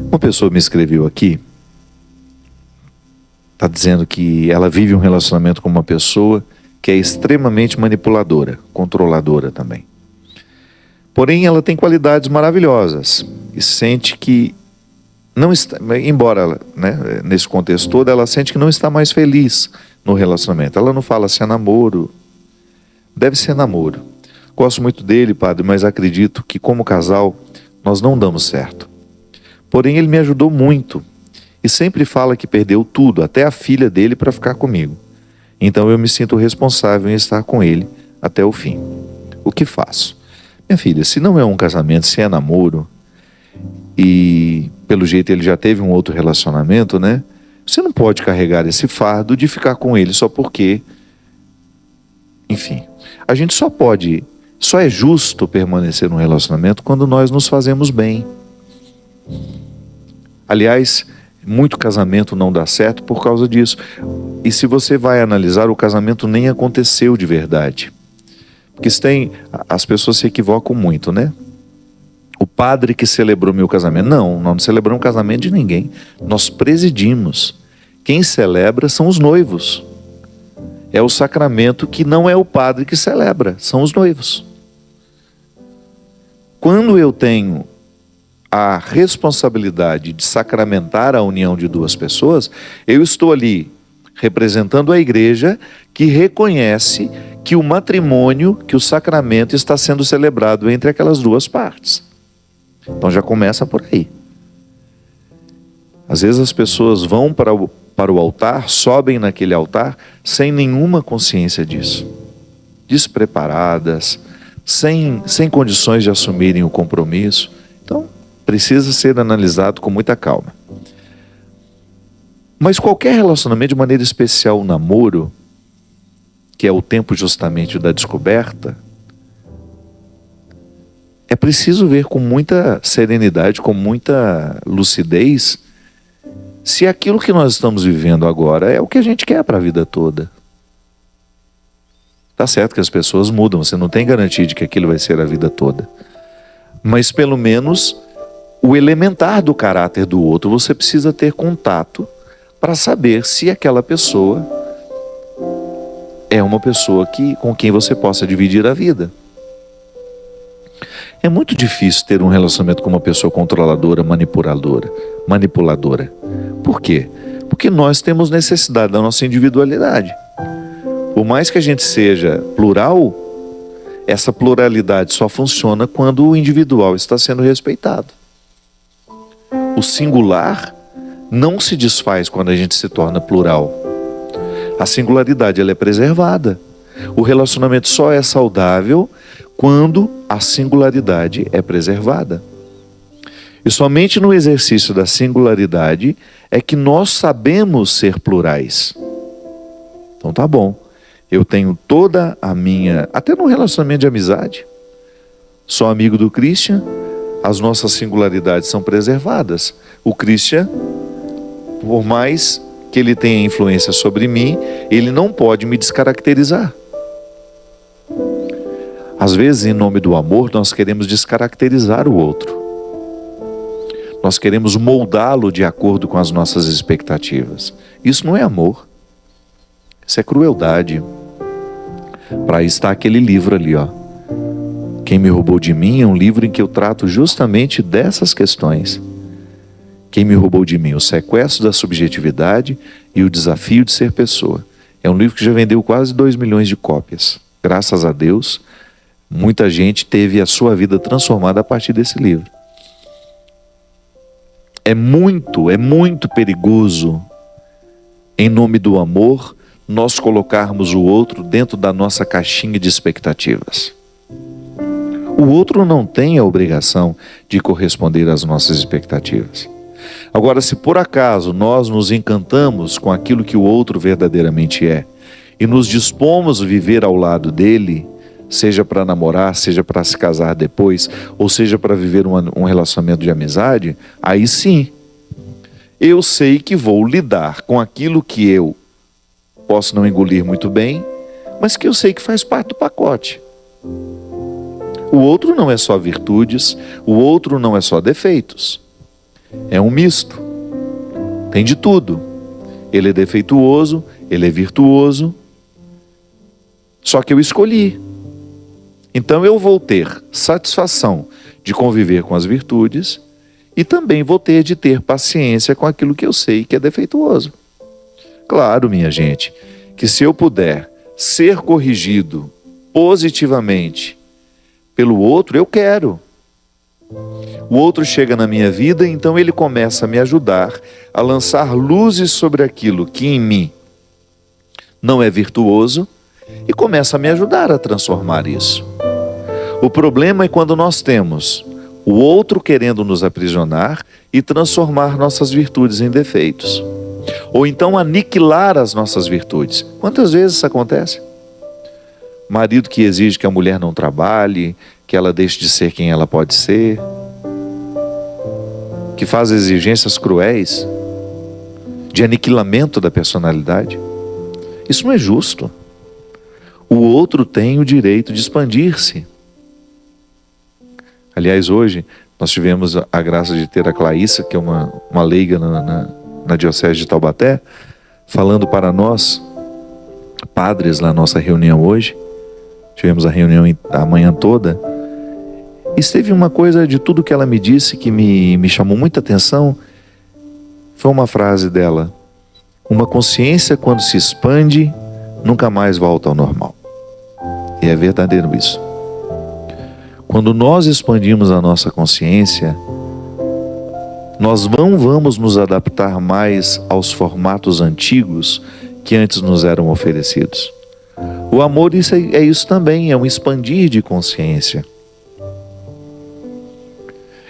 Uma pessoa me escreveu aqui, está dizendo que ela vive um relacionamento com uma pessoa que é extremamente manipuladora, controladora também. Porém, ela tem qualidades maravilhosas e sente que não está, embora, né, nesse contexto todo, ela sente que não está mais feliz no relacionamento. Ela não fala se é namoro, deve ser namoro. Gosto muito dele, padre, mas acredito que como casal nós não damos certo. Porém, ele me ajudou muito e sempre fala que perdeu tudo, até a filha dele, para ficar comigo. Então eu me sinto responsável em estar com ele até o fim. O que faço? Minha filha, se não é um casamento, se é namoro, e pelo jeito ele já teve um outro relacionamento, né? Você não pode carregar esse fardo de ficar com ele só porque... Enfim, a gente só é justo permanecer num relacionamento quando nós nos fazemos bem. Aliás, muito casamento não dá certo por causa disso. E se você vai analisar, o casamento nem aconteceu de verdade. Porque as pessoas se equivocam muito, né? O padre que celebrou meu casamento. Não, nós não celebramos o casamento de ninguém. Nós presidimos. Quem celebra são os noivos. É o sacramento que não é o padre que celebra, são os noivos. Quando eu tenho a responsabilidade de sacramentar a união de duas pessoas, eu estou ali representando a igreja que reconhece que o matrimônio, que o sacramento está sendo celebrado entre aquelas duas partes. Então já começa por aí. Às vezes as pessoas vão para o altar, sobem naquele altar sem nenhuma consciência disso. Despreparadas, sem condições de assumirem o compromisso. Então precisa ser analisado com muita calma. Mas qualquer relacionamento, de maneira especial o namoro, que é o tempo justamente da descoberta, é preciso ver com muita serenidade, com muita lucidez, se aquilo que nós estamos vivendo agora é o que a gente quer para a vida toda. Tá certo que as pessoas mudam, você não tem garantia de que aquilo vai ser a vida toda. Mas pelo menos o elementar do caráter do outro você precisa ter contato para saber se aquela pessoa é uma pessoa com quem você possa dividir a vida. É muito difícil ter um relacionamento com uma pessoa controladora, manipuladora. Por quê? Porque nós temos necessidade da nossa individualidade. Por mais que a gente seja plural, essa pluralidade só funciona quando o individual está sendo respeitado. O singular não se desfaz quando a gente se torna plural. A singularidade ela é preservada. O relacionamento só é saudável quando a singularidade é preservada. E somente no exercício da singularidade é que nós sabemos ser plurais. Então tá bom. Eu tenho toda a minha... Até no relacionamento de amizade. Sou amigo do Christian, as nossas singularidades são preservadas. O Christian, por mais que ele tenha influência sobre mim, ele não pode me descaracterizar. Às vezes, em nome do amor, nós queremos descaracterizar o outro. Nós queremos moldá-lo de acordo com as nossas expectativas. Isso não é amor. Isso é crueldade. Para aí está aquele livro ali, ó. Quem me roubou de mim é um livro em que eu trato justamente dessas questões. Quem me roubou de mim? O sequestro da subjetividade e o desafio de ser pessoa. É um livro que já vendeu quase 2 milhões de cópias. Graças a Deus, muita gente teve a sua vida transformada a partir desse livro. É muito perigoso, em nome do amor, nós colocarmos o outro dentro da nossa caixinha de expectativas. O outro não tem a obrigação de corresponder às nossas expectativas. Agora, se por acaso nós nos encantamos com aquilo que o outro verdadeiramente é e nos dispomos a viver ao lado dele, seja para namorar, seja para se casar depois, ou seja para viver um relacionamento de amizade, aí sim, eu sei que vou lidar com aquilo que eu posso não engolir muito bem, mas que eu sei que faz parte do pacote. O outro não é só virtudes, o outro não é só defeitos. É um misto. Tem de tudo. Ele é defeituoso, ele é virtuoso. Só que eu escolhi. Então eu vou ter satisfação de conviver com as virtudes e também vou ter de ter paciência com aquilo que eu sei que é defeituoso. Claro, minha gente, que se eu puder ser corrigido positivamente pelo outro, eu quero. O outro chega na minha vida, então ele começa a me ajudar a lançar luzes sobre aquilo que em mim não é virtuoso e começa a me ajudar a transformar isso. O problema é quando nós temos o outro querendo nos aprisionar e transformar nossas virtudes em defeitos. Ou então aniquilar as nossas virtudes. Quantas vezes isso acontece? Marido que exige que a mulher não trabalhe, que ela deixe de ser quem ela pode ser, que faz exigências cruéis de aniquilamento da personalidade. Isso não é justo. O outro tem o direito de expandir-se. Aliás, hoje nós tivemos a graça de ter a Claíssa, que é uma leiga na Diocese de Taubaté, falando para nós, padres, na nossa reunião hoje. Tivemos a reunião a manhã toda. E teve uma coisa de tudo que ela me disse que me chamou muita atenção. Foi uma frase dela: uma consciência, quando se expande, nunca mais volta ao normal. E é verdadeiro isso. Quando nós expandimos a nossa consciência, nós não vamos nos adaptar mais aos formatos antigos que antes nos eram oferecidos. O amor é isso também, é um expandir de consciência.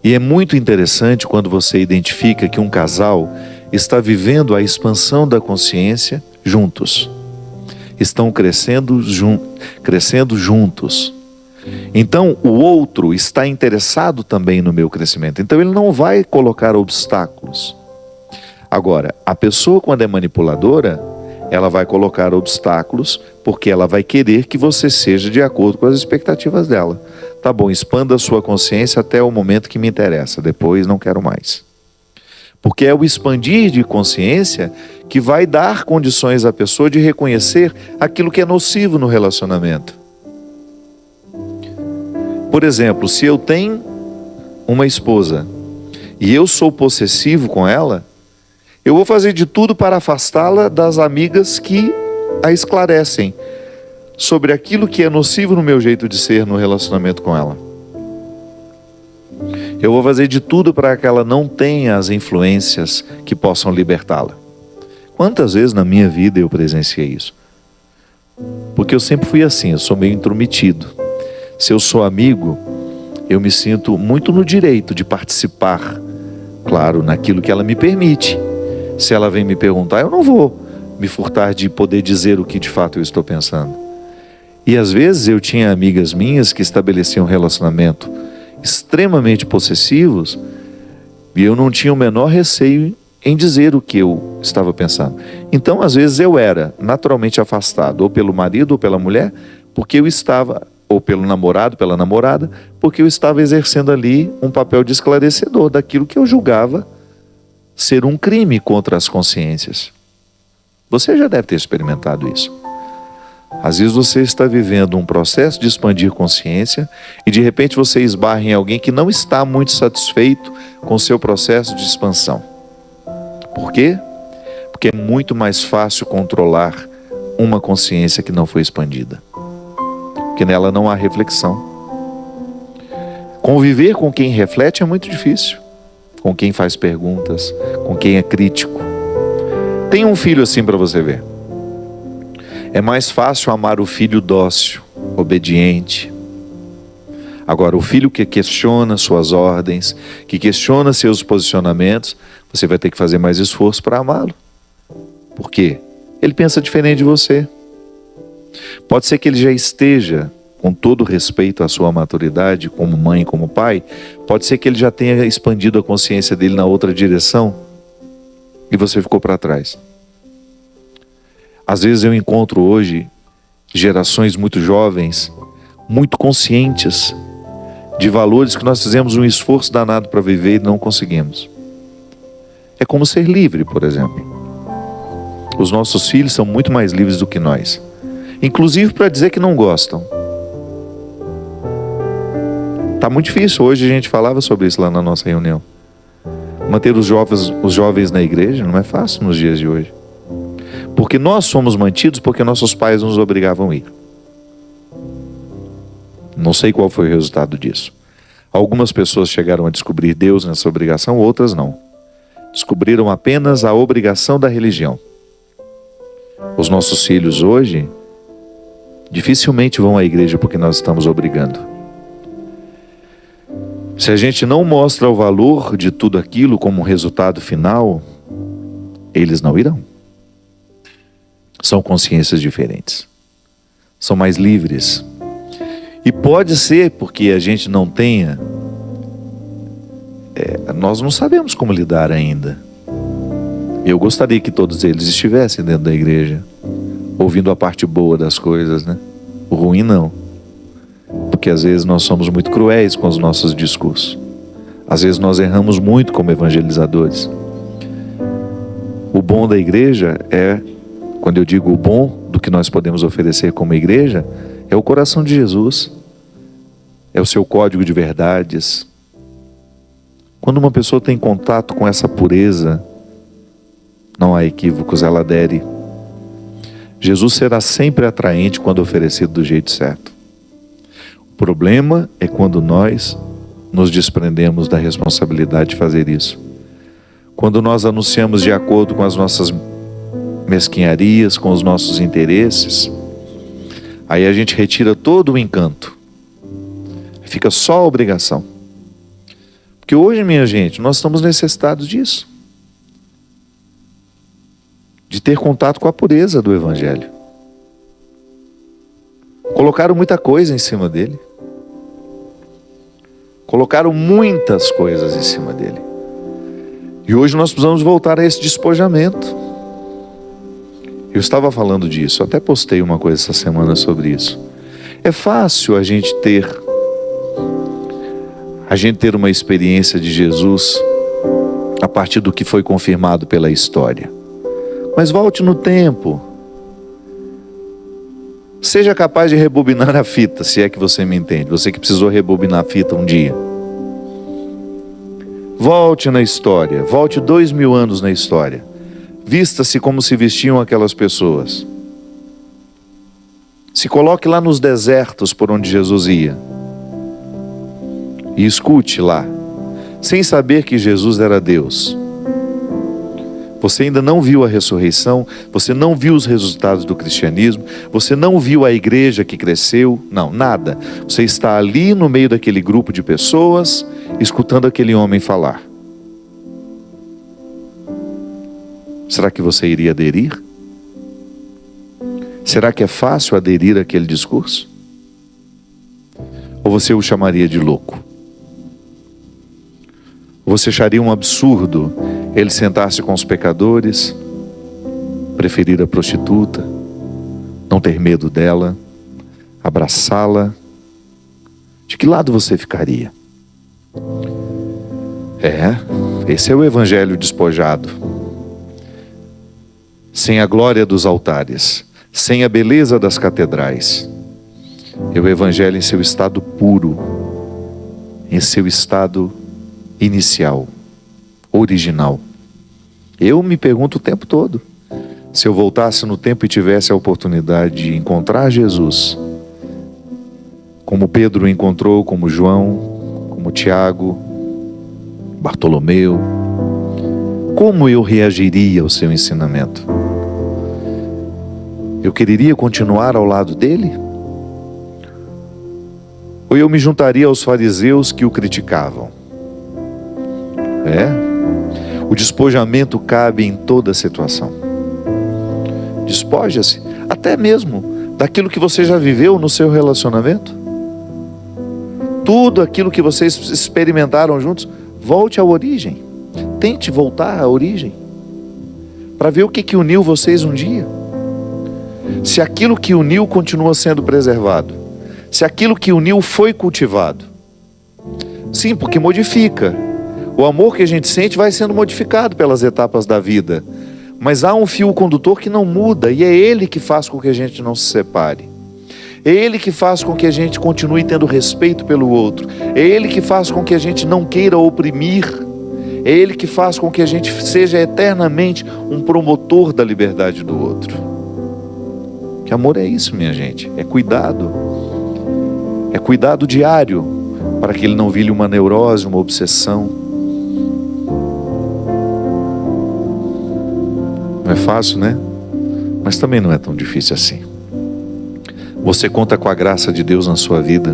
E é muito interessante quando você identifica que um casal está vivendo a expansão da consciência juntos. Estão crescendo juntos. Então o outro está interessado também no meu crescimento. Então ele não vai colocar obstáculos. Agora, a pessoa, quando é manipuladora, ela vai colocar obstáculos porque ela vai querer que você seja de acordo com as expectativas dela. Tá bom, expanda a sua consciência até o momento que me interessa, depois não quero mais. Porque é o expandir de consciência que vai dar condições à pessoa de reconhecer aquilo que é nocivo no relacionamento. Por exemplo, se eu tenho uma esposa e eu sou possessivo com ela, eu vou fazer de tudo para afastá-la das amigas que a esclarecem sobre aquilo que é nocivo no meu jeito de ser no relacionamento com ela. Eu vou fazer de tudo para que ela não tenha as influências que possam libertá-la. Quantas vezes na minha vida eu presenciei isso? Porque eu sempre fui assim, eu sou meio intrometido. Se eu sou amigo, eu me sinto muito no direito de participar, claro, naquilo que ela me permite. Se ela vem me perguntar, eu não vou me furtar de poder dizer o que de fato eu estou pensando. E às vezes eu tinha amigas minhas que estabeleciam um relacionamento extremamente possessivos e eu não tinha o menor receio em dizer o que eu estava pensando. Então, às vezes eu era naturalmente afastado, ou pelo marido ou pela mulher, porque eu estava, ou pelo namorado, pela namorada, porque eu estava exercendo ali um papel de esclarecedor daquilo que eu julgava ser um crime contra as consciências. Você já deve ter experimentado isso. Às vezes você está vivendo um processo de expandir consciência e de repente você esbarra em alguém que não está muito satisfeito com o seu processo de expansão. Por quê? Porque é muito mais fácil controlar uma consciência que não foi expandida. Porque nela não há reflexão. Conviver com quem reflete é muito difícil. Com quem faz perguntas, com quem é crítico. Tem um filho assim para você ver. É mais fácil amar o filho dócil, obediente. Agora, o filho que questiona suas ordens, que questiona seus posicionamentos, você vai ter que fazer mais esforço para amá-lo. Por quê? Ele pensa diferente de você. Pode ser que ele já esteja, com todo respeito à sua maturidade, como mãe, como pai, pode ser que ele já tenha expandido a consciência dele na outra direção e você ficou para trás. Às vezes eu encontro hoje gerações muito jovens, muito conscientes de valores que nós fizemos um esforço danado para viver e não conseguimos. É como ser livre, por exemplo. Os nossos filhos são muito mais livres do que nós, inclusive para dizer que não gostam. Tá muito difícil. Hoje a gente falava sobre isso lá na nossa reunião. Manter os jovens na igreja não é fácil nos dias de hoje. Porque nós somos mantidos porque nossos pais nos obrigavam a ir. Não sei qual foi o resultado disso. Algumas pessoas chegaram a descobrir Deus nessa obrigação, outras não. Descobriram apenas a obrigação da religião. Os nossos filhos hoje dificilmente vão à igreja porque nós estamos obrigando. Se a gente não mostra o valor de tudo aquilo como resultado final, eles não irão. São consciências diferentes. São mais livres. E pode ser porque a gente não tenha... nós não sabemos como lidar ainda. Eu gostaria que todos eles estivessem dentro da igreja, ouvindo a parte boa das coisas, né? O ruim não. Porque às vezes nós somos muito cruéis com os nossos discursos. Às vezes nós erramos muito como evangelizadores. O bom da igreja quando eu digo o bom do que nós podemos oferecer como igreja, é o coração de Jesus. É o seu código de verdades. Quando uma pessoa tem contato com essa pureza, não há equívocos, ela adere. Jesus será sempre atraente quando oferecido do jeito certo. O problema é quando nós nos desprendemos da responsabilidade de fazer isso. Quando nós anunciamos de acordo com as nossas mesquinharias, com os nossos interesses, aí a gente retira todo o encanto. Fica só a obrigação. Porque hoje, minha gente, nós estamos necessitados disso. De ter contato com a pureza do Evangelho. Colocaram muita coisa em cima dele. Colocaram muitas coisas em cima dele. E hoje nós precisamos voltar a esse despojamento. Eu estava falando disso, até postei uma coisa essa semana sobre isso. É fácil a gente ter uma experiência de Jesus a partir do que foi confirmado pela história. Mas volte no tempo. Seja capaz de rebobinar a fita, se é que você me entende. Você que precisou rebobinar a fita um dia. Volte na história. Volte 2000 anos na história. Vista-se como se vestiam aquelas pessoas. Se coloque lá nos desertos por onde Jesus ia. E escute lá. Sem saber que Jesus era Deus. Você ainda não viu a ressurreição, você não viu os resultados do cristianismo, você não viu a igreja que cresceu, não, nada. Você está ali no meio daquele grupo de pessoas, escutando aquele homem falar. Será que você iria aderir? Será que é fácil aderir àquele discurso? Ou você o chamaria de louco? Você acharia um absurdo ele sentar-se com os pecadores, preferir a prostituta, não ter medo dela, abraçá-la? De que lado você ficaria? Esse é o evangelho despojado. Sem a glória dos altares, sem a beleza das catedrais. É o evangelho em seu estado puro, em seu estado inicial, original. Eu me pergunto o tempo todo, se eu voltasse no tempo e tivesse a oportunidade de encontrar Jesus, como Pedro o encontrou, como João, como Tiago, Bartolomeu, como eu reagiria ao seu ensinamento? Eu quereria continuar ao lado dele? Ou eu me juntaria aos fariseus que o criticavam? O despojamento cabe em toda situação. Despoja-se, até mesmo daquilo que você já viveu no seu relacionamento. Tudo aquilo que vocês experimentaram juntos, volte à origem. Tente voltar à origem, para ver o que uniu vocês um dia. Se aquilo que uniu continua sendo preservado, se aquilo que uniu foi cultivado. Sim, porque modifica. O amor que a gente sente vai sendo modificado pelas etapas da vida, mas há um fio condutor que não muda, e é ele que faz com que a gente não se separe. É ele que faz com que a gente continue tendo respeito pelo outro. É ele que faz com que a gente não queira oprimir. É ele que faz com que a gente seja eternamente um promotor da liberdade do outro. Que amor é isso, minha gente? É cuidado. É cuidado diário, para que ele não vire uma neurose, uma obsessão. Não é fácil, né? Mas também não é tão difícil assim. Você conta com a graça de Deus na sua vida,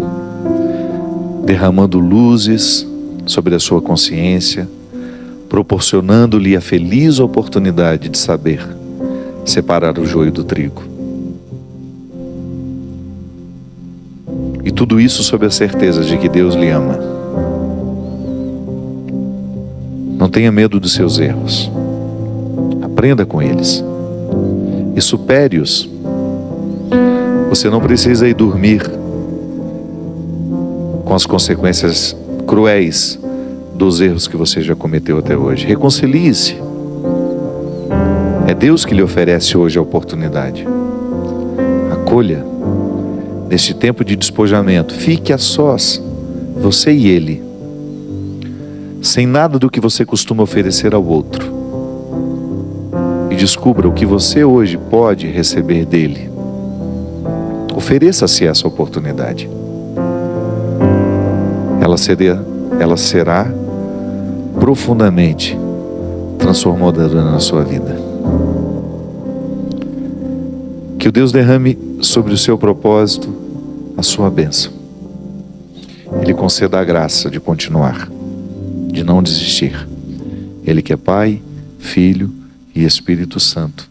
derramando luzes sobre a sua consciência, proporcionando-lhe a feliz oportunidade de saber separar o joio do trigo. E tudo isso sob a certeza de que Deus lhe ama. Não tenha medo dos seus erros. Aprenda com eles e supere-os. Você não precisa ir dormir com as consequências cruéis dos erros que você já cometeu até hoje. Reconcilie-se. É Deus que lhe oferece hoje a oportunidade. Acolha. Neste tempo de despojamento, fique a sós, você e Ele, sem nada do que você costuma oferecer ao outro. E descubra o que você hoje pode receber dele. Ofereça-se essa oportunidade. Ela será profundamente transformadora na sua vida. Que o Deus derrame sobre o seu propósito a sua bênção. Ele conceda a graça de continuar, de não desistir. Ele que é Pai, Filho e Espírito Santo.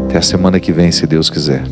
Até a semana que vem, se Deus quiser.